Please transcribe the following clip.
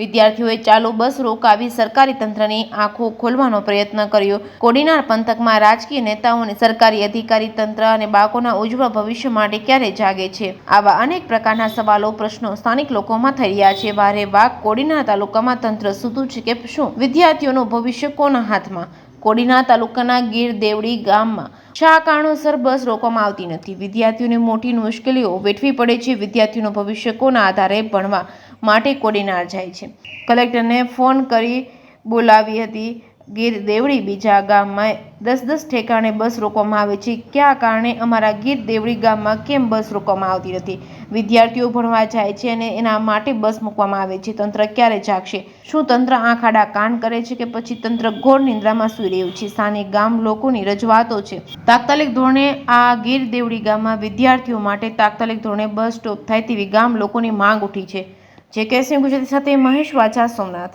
વિદ્યાર્થીઓએ ચાલુ બસ રોકાવી સરકારી તંત્રની આંખો ખોલવાનો પ્રયત્ન કર્યો। કોડીનાર પંથકમાં રાજકીય નેતાઓ અને સરકારી અધિકારી તંત્ર અને બાળકોના ઉજ્જવળ ભવિષ્ય માટે ક્યારે જાગે છે? આવા અનેક પ્રકારના સવાલો, પ્રશ્નો સ્થાનિક લોકોમાં થઈ રહ્યા છે। વારે વાગ કોડીનાર તાલુકામાં તંત્ર સૂતું છે કે શું? વિદ્યાર્થીઓનું ભવિષ્ય કોના હાથમાં? કોડીનાર તાલુકાના ગીર દેવડી ગામમાં શા કારણોસર બસ રોકવામાં આવતી નથી? વિદ્યાર્થીઓને મોટી મુશ્કેલીઓ વેઠવી પડે છે। વિદ્યાર્થીઓનું ભવિષ્ય કોના આધારે ભણવા માટે કોડીનાર જાય છે? કલેક્ટરને ફોન કરી બોલાવી હતી ગીર દેવડી બીજા ગામમાં 10-10 ઠેકાણે બસ રોકવામાં આવે છે। કયા કારણે અમારા ગીર દેવડી ગામમાં કેમ બસ રોકવામાં આવતી નથી? વિદ્યાર્થીઓ ભણવા જાય છે અને એના માટે બસ મૂકવામાં આવે છે। તંત્ર ક્યારે જાગશે? શું તંત્ર આંખ આડા કાન કરે છે કે પછી તંત્ર ઘોર નિંદ્રામાં સૂઈ રહ્યું છે? સ્થાનિક ગામ લોકોની રજૂઆતો છે તાત્કાલિક ધોરણે આ ગીર દેવડી ગામમાં વિદ્યાર્થીઓ માટે તાત્કાલિક ધોરણે બસ સ્ટોપ થાય તેવી ગામ લોકોની માંગ ઉઠી છે। જે કેસી ગુજરાતી સાથે મહેશ વાછા, સોમનાથ।